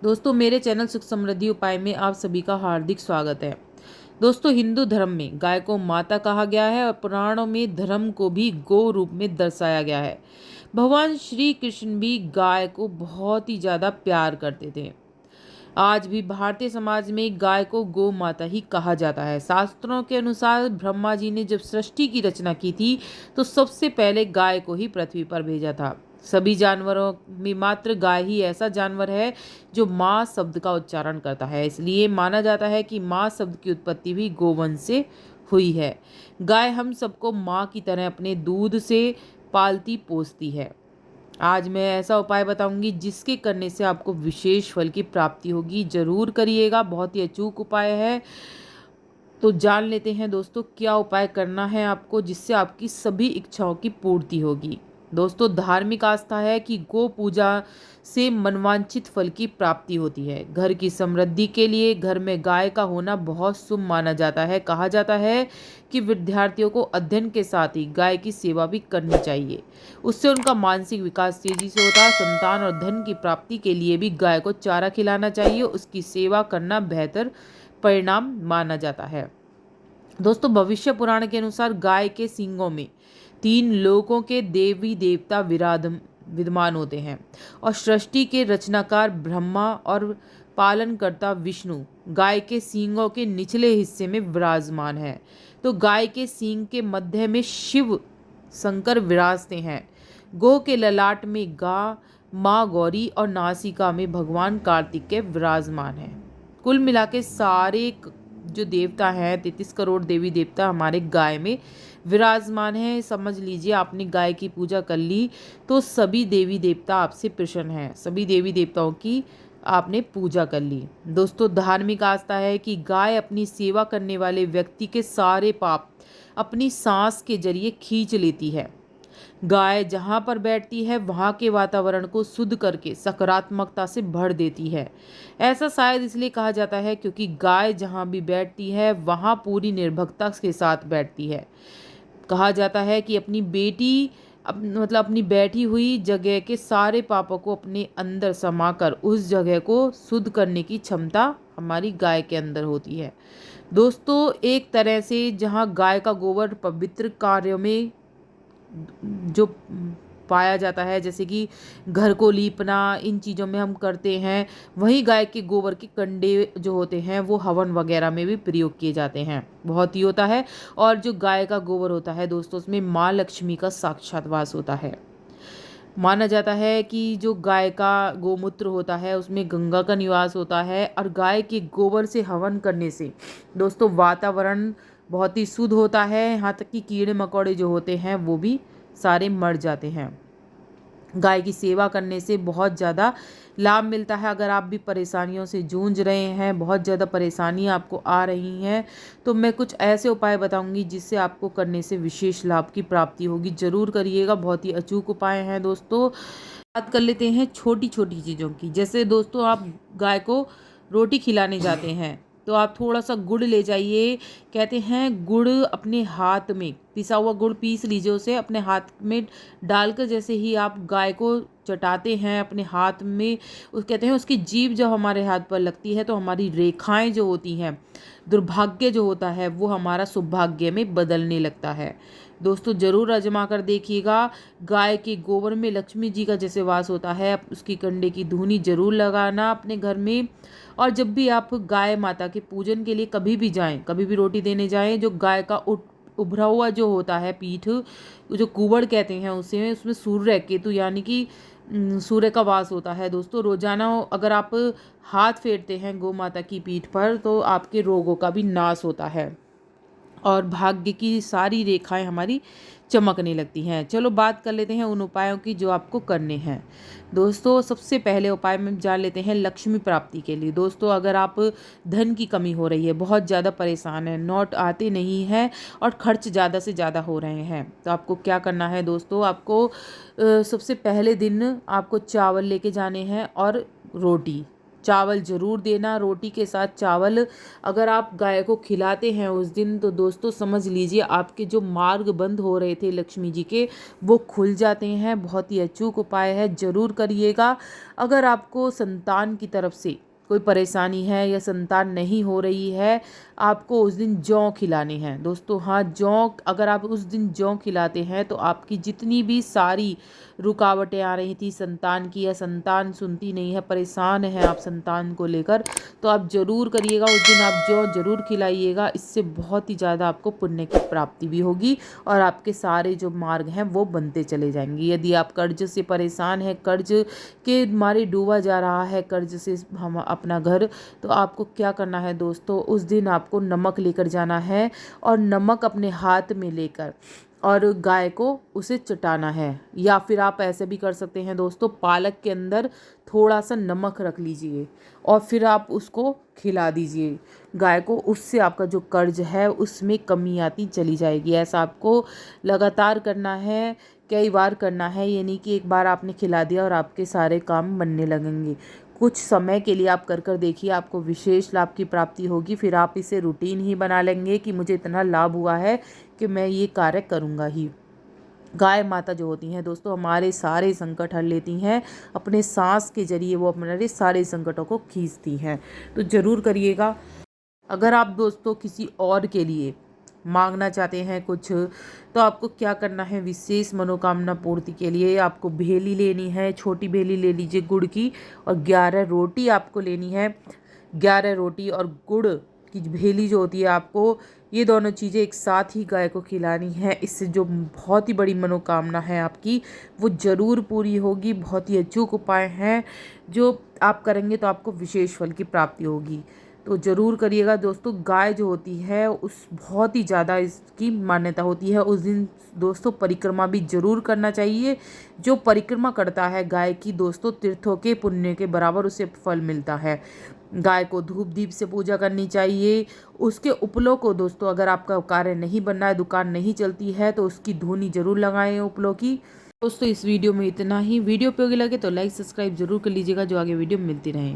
दोस्तों मेरे चैनल सुख समृद्धि उपाय में आप सभी का हार्दिक स्वागत है। दोस्तों हिंदू धर्म में गाय को माता कहा गया है और पुराणों में धर्म को भी गौ रूप में दर्शाया गया है। भगवान श्री कृष्ण भी गाय को बहुत ही ज़्यादा प्यार करते थे। आज भी भारतीय समाज में गाय को गौ माता ही कहा जाता है। शास्त्रों के अनुसार ब्रह्मा जी ने जब सृष्टि की रचना की थी तो सबसे पहले गाय को ही पृथ्वी पर भेजा था। सभी जानवरों में मात्र गाय ही ऐसा जानवर है जो माँ शब्द का उच्चारण करता है, इसलिए माना जाता है कि माँ शब्द की उत्पत्ति भी गोवंश से हुई है। गाय हम सबको माँ की तरह अपने दूध से पालती पोसती है। आज मैं ऐसा उपाय बताऊंगी जिसके करने से आपको विशेष फल की प्राप्ति होगी। जरूर करिएगा, बहुत ही अचूक उपाय है। तो जान लेते हैं दोस्तों क्या उपाय करना है आपको जिससे आपकी सभी इच्छाओं की पूर्ति होगी। दोस्तों धार्मिक आस्था है कि गो पूजा से मनवांछित फल की प्राप्ति होती है। घर की समृद्धि के लिए घर में गाय का होना बहुत शुभ माना जाता है। कहा जाता है कि विद्यार्थियों को अध्ययन के साथ ही गाय की सेवा भी करनी चाहिए। उससे उनका मानसिक विकास तेजी से होता है। संतान और धन की प्राप्ति के लिए भी गाय को चारा खिलाना चाहिए। उसकी सेवा करना बेहतर परिणाम माना जाता है। दोस्तों भविष्य पुराण के अनुसार गाय के सींगों में 3 लोकों के देवी देवता विद्यमान होते हैं और सृष्टि के रचनाकार ब्रह्मा और पालनकर्ता विष्णु गाय के सींगों के निचले हिस्से में विराजमान है। तो गाय के सींग के मध्य में शिव शंकर विराजते हैं। गो के ललाट में गा माँ गौरी और नासिका में भगवान कार्तिक के विराजमान हैं। कुल मिला के सारे जो देवता हैं 33 करोड़ देवी देवता हमारे गाय में विराजमान हैं। समझ लीजिए आपने गाय की पूजा कर ली तो सभी देवी देवता आपसे प्रसन्न हैं। सभी देवी देवताओं की आपने पूजा कर ली। दोस्तों धार्मिक आस्था है कि गाय अपनी सेवा करने वाले व्यक्ति के सारे पाप अपनी सांस के जरिए खींच लेती है। गाय जहाँ पर बैठती है वहाँ के वातावरण को शुद्ध करके सकारात्मकता से भर देती है। ऐसा शायद इसलिए कहा जाता है क्योंकि गाय जहाँ भी बैठती है वहाँ पूरी निर्भीकता के साथ बैठती है। कहा जाता है कि अपनी बेटी मतलब अपनी बैठी हुई जगह के सारे पापों को अपने अंदर समाकर उस जगह को शुद्ध करने की क्षमता हमारी गाय के अंदर होती है। दोस्तों एक तरह से जहाँ गाय का गोबर पवित्र कार्यों में जो पाया जाता है, जैसे कि घर को लीपना, इन चीज़ों में हम करते हैं, वहीं गाय के गोबर के कंडे जो होते हैं वो हवन वगैरह में भी प्रयोग किए जाते हैं। बहुत ही होता है। और जो गाय का गोबर होता है दोस्तों उसमें माँ लक्ष्मी का साक्षात वास होता है। माना जाता है कि जो गाय का गोमूत्र होता है उसमें गंगा का निवास होता है और गाय के गोबर से हवन करने से दोस्तों वातावरण बहुत ही शुद्ध होता है। यहाँ तक कि कीड़े मकोड़े जो होते हैं वो भी सारे मर जाते हैं। गाय की सेवा करने से बहुत ज़्यादा लाभ मिलता है। अगर आप भी परेशानियों से जूझ रहे हैं, बहुत ज़्यादा परेशानियाँ आपको आ रही हैं, तो मैं कुछ ऐसे उपाय बताऊंगी जिससे आपको करने से विशेष लाभ की प्राप्ति होगी। ज़रूर करिएगा, बहुत ही अचूक उपाय हैं। दोस्तों बात कर लेते हैं छोटी छोटी चीज़ों की। जैसे दोस्तों आप गाय को रोटी खिलाने जाते हैं तो आप थोड़ा सा गुड़ ले जाइए। कहते हैं गुड़ अपने हाथ में पिसा हुआ गुड़ पीस लीजिए, उसे अपने हाथ में डालकर जैसे ही आप गाय को चटाते हैं अपने हाथ में, उस कहते हैं उसकी जीभ जब हमारे हाथ पर लगती है तो हमारी रेखाएं जो होती हैं, दुर्भाग्य जो होता है वो हमारा सौभाग्य में बदलने लगता है। दोस्तों ज़रूर आजमा कर देखिएगा। गाय के गोबर में लक्ष्मी जी का जैसे वास होता है, उसकी कंडे की धूनी जरूर लगाना अपने घर में। और जब भी आप गाय माता के पूजन के लिए कभी भी जाएं, कभी भी रोटी देने जाएं, जो गाय का उभरा हुआ जो होता है पीठ, जो कुबड़ कहते हैं उसे, उसमें सूर्य केतु यानी कि सूर्य का वास होता है। दोस्तों रोजाना अगर आप हाथ फेरते हैं गौ माता की पीठ पर तो आपके रोगों का भी नाश होता है और भाग्य की सारी रेखाएं हमारी चमकने लगती हैं। चलो बात कर लेते हैं उन उपायों की जो आपको करने हैं। दोस्तों सबसे पहले उपाय में जान लेते हैं लक्ष्मी प्राप्ति के लिए। दोस्तों अगर आप धन की कमी हो रही है, बहुत ज़्यादा परेशान है, नोट आते नहीं हैं और खर्च ज़्यादा से ज़्यादा हो रहे हैं, तो आपको क्या करना है दोस्तों, आपको सबसे पहले दिन आपको चावल लेके जाने हैं और रोटी, चावल ज़रूर देना, रोटी के साथ चावल अगर आप गाय को खिलाते हैं उस दिन, तो दोस्तों समझ लीजिए आपके जो मार्ग बंद हो रहे थे लक्ष्मी जी के, वो खुल जाते हैं। बहुत ही अचूक उपाय है, ज़रूर करिएगा। अगर आपको संतान की तरफ से कोई परेशानी है या संतान नहीं हो रही है, आपको उस दिन जौ खिलाने हैं दोस्तों। हाँ, जौ अगर आप उस दिन जौ खिलाते हैं तो आपकी जितनी भी सारी रुकावटें आ रही थी संतान की, या संतान सुनती नहीं है, परेशान है आप संतान को लेकर, तो आप ज़रूर करिएगा। उस दिन आप जौ ज़रूर खिलाइएगा। इससे बहुत ही ज़्यादा आपको पुण्य की प्राप्ति भी होगी और आपके सारे जो मार्ग हैं वो बनते चले जाएंगे। यदि आप कर्ज से परेशान हैं, कर्ज के मारे डूबा जा रहा है, कर्ज से हम अपना घर, तो आपको क्या करना है दोस्तों, उस दिन आपको नमक लेकर जाना है और नमक अपने हाथ में लेकर और गाय को उसे चटाना है। या फिर आप ऐसे भी कर सकते हैं दोस्तों, पालक के अंदर थोड़ा सा नमक रख लीजिए और फिर आप उसको खिला दीजिए गाय को। उससे आपका जो कर्ज है उसमें कमी आती चली जाएगी। ऐसा आपको लगातार करना है, कई बार करना है। ये नहीं कि एक बार आपने खिला दिया और आपके सारे काम बनने लगेंगे। कुछ समय के लिए आप कर देखिए, आपको विशेष लाभ की प्राप्ति होगी। फिर आप इसे रूटीन ही बना लेंगे कि मुझे इतना लाभ हुआ है कि मैं ये कार्य करूँगा ही। गाय माता जो होती हैं दोस्तों, हमारे सारे संकट हर लेती हैं। अपने सांस के जरिए वो हमारे सारे संकटों को खींचती हैं। तो ज़रूर करिएगा। अगर आप दोस्तों किसी और के लिए मांगना चाहते हैं कुछ, तो आपको क्या करना है, विशेष मनोकामना पूर्ति के लिए आपको भेली लेनी है। छोटी भेली ले लीजिए गुड़ की, और 11 रोटी आपको लेनी है। 11 रोटी और गुड़ की भेली जो होती है, आपको ये दोनों चीज़ें एक साथ ही गाय को खिलानी है। इससे जो बहुत ही बड़ी मनोकामना है आपकी, वो ज़रूर पूरी होगी। बहुत ही अचूक उपाय हैं, जो आप करेंगे तो आपको विशेष फल की प्राप्ति होगी। तो ज़रूर करिएगा दोस्तों। गाय जो होती है उस बहुत ही ज़्यादा इसकी मान्यता होती है। उस दिन दोस्तों परिक्रमा भी ज़रूर करना चाहिए। जो परिक्रमा करता है गाय की दोस्तों, तीर्थों के पुण्य के बराबर उसे फल मिलता है। गाय को धूप दीप से पूजा करनी चाहिए। उसके उपलों को दोस्तों, अगर आपका कार्य नहीं बन रहा है, दुकान नहीं चलती है, तो उसकी धूनी ज़रूर लगाएं उपलों की। दोस्तों इस वीडियो में इतना ही। वीडियो उपयोगी लगे तो लाइक सब्सक्राइब जरूर कर लीजिएगा, जो आगे वीडियो मिलती रहे।